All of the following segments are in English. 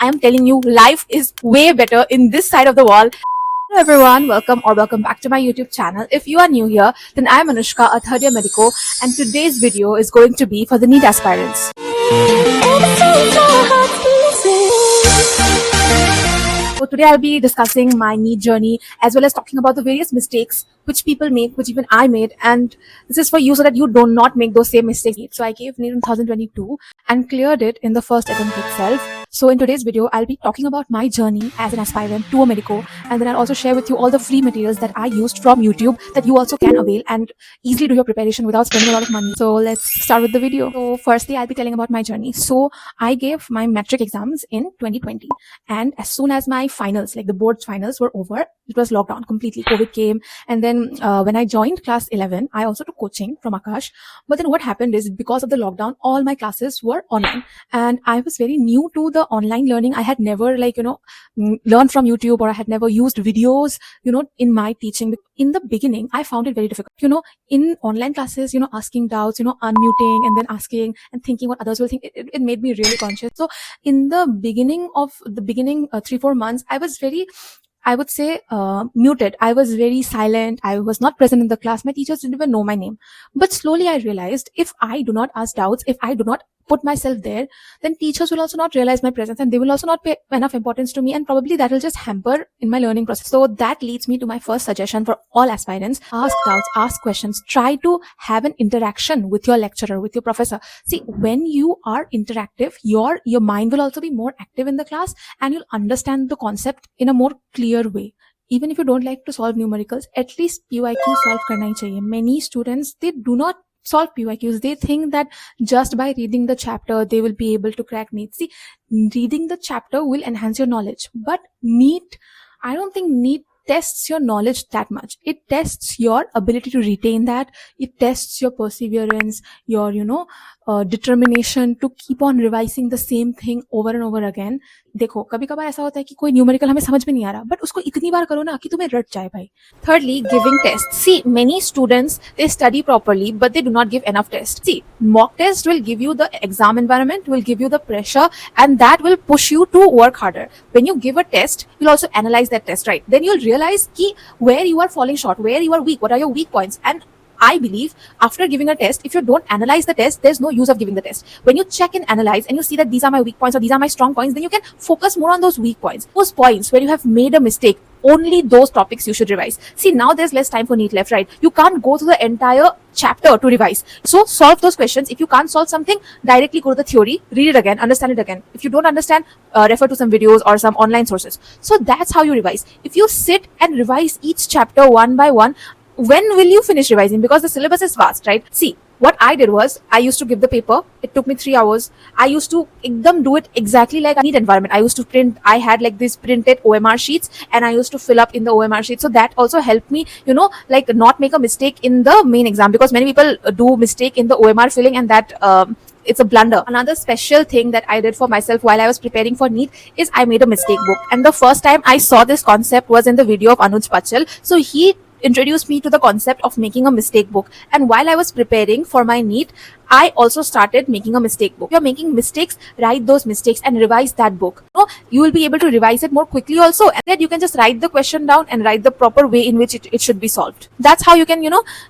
I am telling you, life is way better in this side of the wall. Hello everyone, welcome back to my YouTube channel. If you are new here, then I am Anushka, a third year medico, and today's video is going to be for the NEET aspirants. So today I'll be discussing my NEET journey as well as talking about the various mistakes which people make, which even I made, and this is for you so that you do not make those same mistakes. So I gave NEET in 2022 and cleared it in the first attempt itself. So in today's video, I'll be talking about my journey as an aspirant to a medico, and then I'll also share with you all the free materials that I used from YouTube that you also can avail and easily do your preparation without spending a lot of money. So let's start with the video. So firstly, I'll be telling about my journey. So I gave my metric exams in 2020, and as soon as my finals, like the board's finals were over, it was lockdown completely. COVID came, and then when I joined class 11, I also took coaching from Akash. But then what happened is, because of the lockdown, all my classes were online, and I was very new to the online learning. I had never learned from YouTube, or I had never used videos, in my teaching. In the beginning, I found it very difficult, in online classes, asking doubts, unmuting and then asking and thinking what others will think. It made me really conscious. So in the beginning 3-4 months, I would say muted. I was very silent. I was not present in the class. My teachers didn't even know my name. But slowly I realized, if I do not ask doubts, if I do not put myself there, then teachers will also not realize my presence, and they will also not pay enough importance to me, and probably that will just hamper in my learning process. So that leads me to my first suggestion for all aspirants: ask doubts, ask questions, try to have an interaction with your lecturer, with your professor. See, when you are interactive, your mind will also be more active in the class, and you'll understand the concept in a more clear way. Even if you don't like to solve numericals, at least PYQ solve karna hi chahiye. Many students, they do not solve PYQs. They think that just by reading the chapter, they will be able to crack NEET. See, reading the chapter will enhance your knowledge, but NEET, I don't think NEET tests your knowledge that much. It tests your ability to retain that. It tests your perseverance, your, determination to keep on revising the same thing over and over again. देखो, कभी कभार ऐसा होता है कि कोई numerical हमें समझ में नहीं आ रहा, बट उसको इतनी बार करो ना कि तुम्हें रट जाए भाई. Thirdly, giving tests. See, many students, they study properly, but they do not give enough tests. See, mock test will give you the exam environment, will give you the pressure, and that will push you to work harder. When you give a test, you'll also analyze that test, right? Then you'll realize where you are falling short, where you are weak, what are your weak points. And I believe after giving a test, if you don't analyze the test, there's no use of giving the test. When you check and analyze and you see that these are my weak points or these are my strong points, then you can focus more on those weak points. Those points where you have made a mistake, only those topics you should revise. See, now there's less time for NEET left, right? You can't go through the entire chapter to revise. So solve those questions. If you can't solve something, directly go to the theory, read it again, understand it again. If you don't understand, refer to some videos or some online sources. So that's how you revise. If you sit and revise each chapter one by one, when will you finish revising? Because the syllabus is vast, right? See, what I did was, I used to give the paper. It took me 3 hours. I used to do it exactly like a NEET environment. I used to print. I had like these printed OMR sheets, and I used to fill up in the OMR sheet. So that also helped me, not make a mistake in the main exam, because many people do mistake in the OMR filling, and that it's a blunder. Another special thing that I did for myself while I was preparing for NEET is I made a mistake book. And the first time I saw this concept was in the video of Anuj Pachal. So he introduced me to the concept of making a mistake book. And while I was preparing for my NEET, I also started making a mistake book. If you're making mistakes, write those mistakes and revise that book. You will be able to revise it more quickly also, and then you can just write the question down and write the proper way in which it should be solved. That's how you can,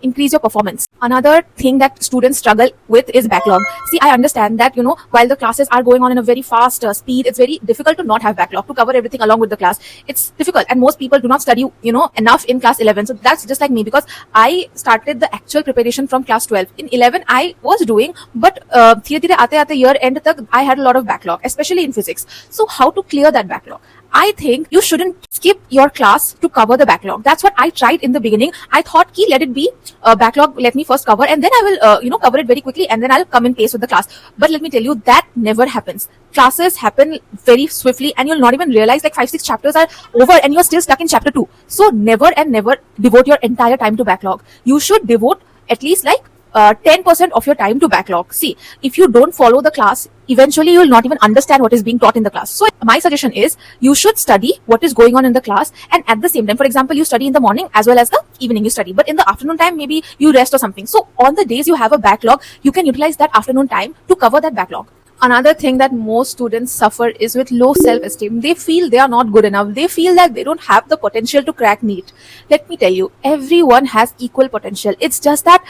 increase your performance. Another thing that students struggle with is backlog. See, I understand that, while the classes are going on in a very fast speed, it's very difficult to not have backlog, to cover everything along with the class. It's difficult, and most people do not study, enough in class 11. So that's just like me, because I started the actual preparation from class 12. In 11, I was doing, but धीरे-धीरे आते-आते year end तक I had a lot of backlog, especially in physics. So how to clear that backlog? I think you shouldn't skip your class to cover the backlog. That's what I tried in the beginning. I thought, let it be backlog, let me first cover, and then I will, cover it very quickly, and then I'll come in pace with the class. But let me tell you, that never happens. Classes happen very swiftly, and you'll not even realize like 5-6 chapters are over and you're still stuck in chapter 2. So never and never devote your entire time to backlog. You should devote at least 10% of your time to backlog. See, if you don't follow the class, eventually you will not even understand what is being taught in the class. So my suggestion is, you should study what is going on in the class, and at the same time, for example, you study in the morning as well as the evening you study, but in the afternoon time maybe you rest or something. So on the days you have a backlog, you can utilize that afternoon time to cover that backlog. Another thing that most students suffer is with low self-esteem. They feel they are not good enough. They feel that they don't have the potential to crack NEET. Let me tell you, everyone has equal potential. It's just that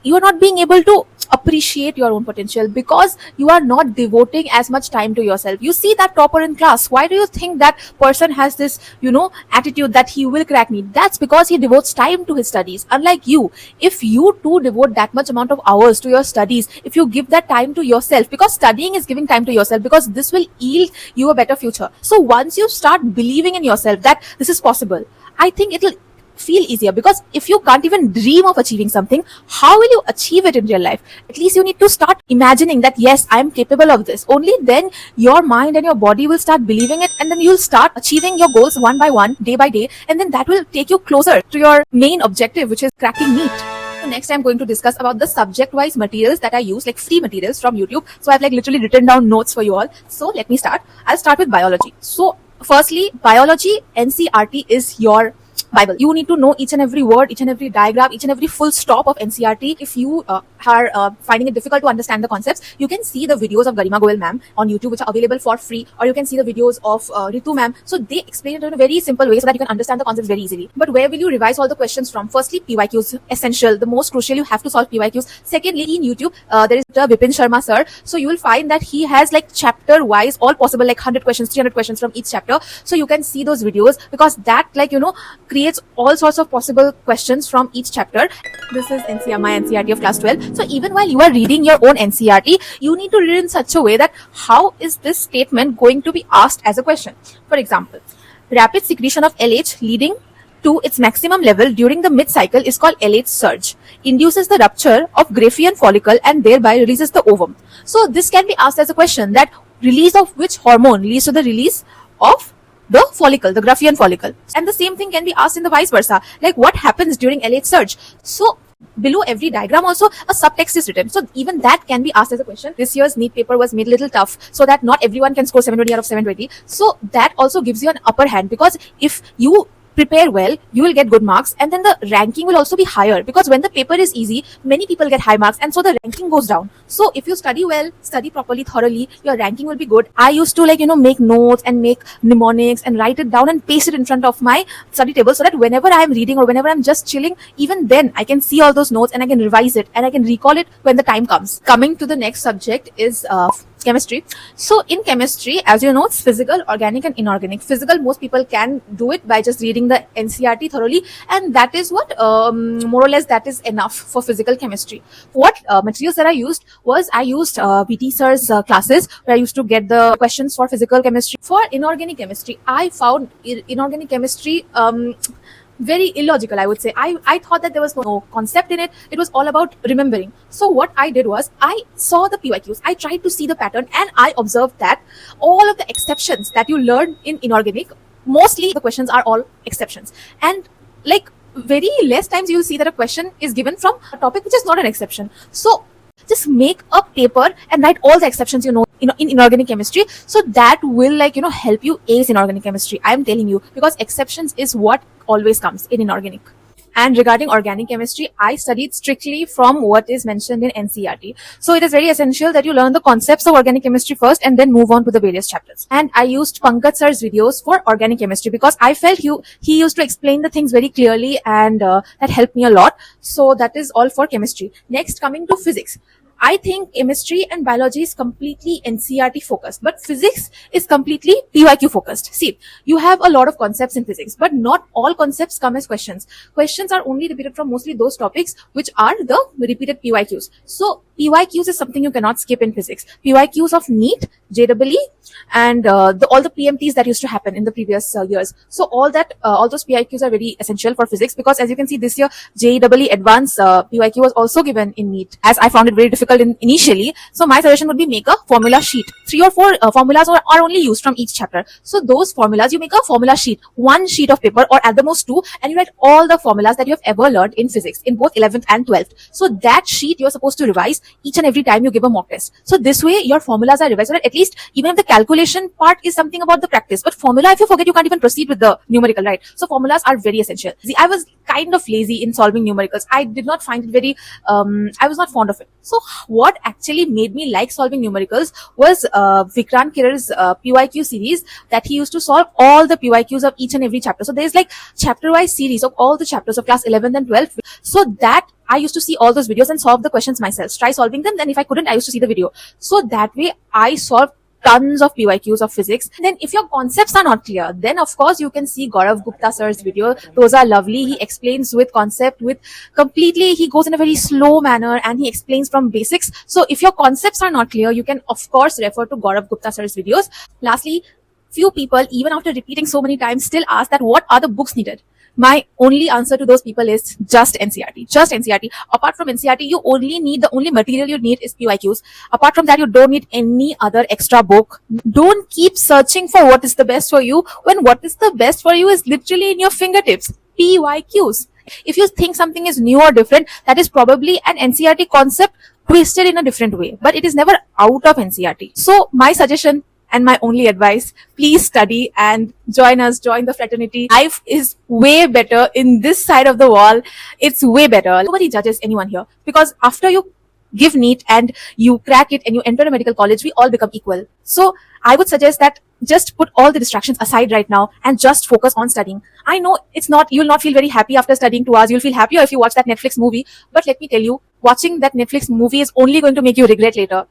you are not being able to appreciate your own potential because you are not devoting as much time to yourself. You see that topper in class. Why do you think that person has this, attitude that he will crack NEET? That's because he devotes time to his studies. Unlike you, if you too devote that much amount of hours to your studies, if you give that time to yourself, because studying is giving time to yourself, because this will yield you a better future. So once you start believing in yourself that this is possible, I think it'll feel easier, because if you can't even dream of achieving something, how will you achieve it in real life? At least you need to start imagining that yes, I am capable of this. Only then your mind and your body will start believing it, and then you'll start achieving your goals one by one, day by day, and then that will take you closer to your main objective, which is cracking NEET. So next I'm going to discuss about the subject-wise materials that I use, like free materials from YouTube. So I've literally written down notes for you all. So let me start. I'll start with biology. So firstly, biology NCERT is your Bible. You need to know each and every word, each and every diagram, each and every full stop of NCERT. If you are finding it difficult to understand the concepts, you can see the videos of Garima Goel ma'am on YouTube, which are available for free, or you can see the videos of Ritu ma'am. So they explain it in a very simple way so that you can understand the concepts very easily. But where will you revise all the questions from? Firstly, PYQs, essential, the most crucial. You have to solve PYQs. Secondly, in YouTube, there is the Vipin Sharma sir. So you will find that he has chapter wise all possible, 100 questions, 300 questions from each chapter. So you can see those videos, because that creates all sorts of possible questions from each chapter. This is my NCERT of class 12. So even while you are reading your own NCERT, you need to read in such a way that how is this statement going to be asked as a question. For example, rapid secretion of LH leading to its maximum level during the mid-cycle is called LH surge, induces the rupture of Graafian follicle and thereby releases the ovum. So this can be asked as a question, that release of which hormone leads to the release of the follicle, the Graafian follicle. And the same thing can be asked in the vice versa, like what happens during LH surge. So below every diagram also a subtext is written. So even that can be asked as a question. This year's NEET paper was made a little tough so that not everyone can score 720 out of 720. So that also gives you an upper hand, because if you prepare well, you will get good marks, and then the ranking will also be higher, because when the paper is easy, many people get high marks, and so the ranking goes down. So if you study well, study properly, thoroughly, your ranking will be good. I used to make notes and make mnemonics and write it down and paste it in front of my study table, so that whenever I am reading or whenever I'm just chilling, even then I can see all those notes and I can revise it and I can recall it when the time comes. Coming to the next subject is chemistry. So in chemistry, as you know, it's physical, organic and inorganic. Physical, most people can do it by just reading the NCERT thoroughly, and that is what more or less that is enough for physical chemistry. What materials that I used was, I used PT sir's classes, where I used to get the questions for physical chemistry. For inorganic chemistry, I found inorganic chemistry very illogical, I would say. I thought that there was no concept in it. It was all about remembering. So what I did was, I saw the PYQs, I tried to see the pattern, and I observed that all of the exceptions that you learn in inorganic, mostly the questions are all exceptions. And very less times you will see that a question is given from a topic which is not an exception. So just make a paper and write all the exceptions in inorganic chemistry, so that will help you ace inorganic chemistry. I am telling you, because exceptions is what always comes in inorganic. And regarding organic chemistry, I studied strictly from what is mentioned in NCERT. So it is very essential that you learn the concepts of organic chemistry first and then move on to the various chapters. And I used Pankaj sir's videos for organic chemistry, because I felt he used to explain the things very clearly, and that helped me a lot. So that is all for chemistry. Next, coming to physics. I think chemistry and biology is completely NCERT focused, but physics is completely PYQ focused. See, you have a lot of concepts in physics, but not all concepts come as questions. Questions are only repeated from mostly those topics which are the repeated PYQs. So PYQs is something you cannot skip in physics. PYQs of NEET, JEE, and all the PMTs that used to happen in the previous years. So all those PYQs are very essential for physics, because as you can see, this year JEE Advanced PYQ was also given in NEET, as I found it very difficult initially. So my suggestion would be, make a formula sheet. 3 or 4 formulas are only used from each chapter. So those formulas, you make a formula sheet, 1 sheet of paper, or at the most 2, and you write all the formulas that you have ever learned in physics in both 11th and 12th. So that sheet you're supposed to revise each and every time you give a mock test. So this way your formulas are revised, so that at least even if the calculation part is something about the practice, but formula, if you forget, you can't even proceed with the numerical, right? So formulas are very essential. See, I was kind of lazy in solving numericals. I did not find it very, I was not fond of it. So what actually made me like solving numericals was Vikrant Kirar's PYQ series, that he used to solve all the PYQs of each and every chapter. So there's like chapter wise series of all the chapters of class 11th and 12th. So that I used to see all those videos and solve the questions myself, try solving them. Then if I couldn't, I used to see the video. So that way I solved tons of PYQs of physics. Then if your concepts are not clear, then of course you can see Gaurav Gupta sir's video. Those are lovely. He explains with concept, with completely, he goes in a very slow manner and he explains from basics. So if your concepts are not clear, you can of course refer to Gaurav Gupta sir's videos. Lastly, few people, even after repeating so many times, still ask that what are the books needed. My only answer to those people is just NCERT. Just NCERT. Apart from NCERT, you only need, the only material you need is PYQs. Apart from that, you don't need any other extra book. Don't keep searching for what is the best for you, when what is the best for you is literally in your fingertips. PYQs. If you think something is new or different, that is probably an NCERT concept twisted in a different way, but it is never out of NCERT. So my suggestion and my only advice, please study and join us, join the fraternity. Life is way better in this side of the wall. It's way better. Nobody judges anyone here, because after you give NEET and you crack it and you enter a medical college, we all become equal. So I would suggest that just put all the distractions aside right now and just focus on studying. I know it's not, you'll not feel very happy after studying 2 hours. You'll feel happier if you watch that Netflix movie. But let me tell you, watching that Netflix movie is only going to make you regret later.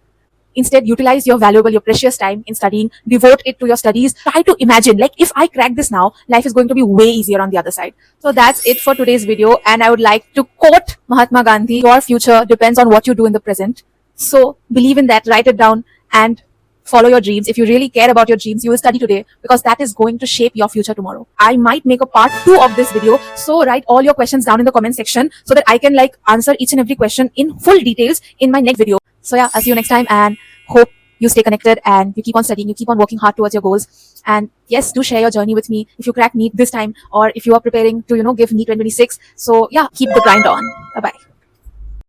Instead, utilize your valuable, your precious time in studying, devote it to your studies. Try to imagine, like, if I crack this now, life is going to be way easier on the other side. So that's it for today's video. And I would like to quote Mahatma Gandhi: your future depends on what you do in the present. So believe in that, write it down and follow your dreams. If you really care about your dreams, you will study today, because that is going to shape your future tomorrow. I might make a part 2 of this video. So write all your questions down in the comment section so that I can answer each and every question in full details in my next video. So yeah, I'll see you next time, and hope you stay connected and you keep on studying, you keep on working hard towards your goals. And yes, do share your journey with me if you crack NEET this time, or if you are preparing to, give NEET 2026. So yeah, keep the grind on. Bye-bye.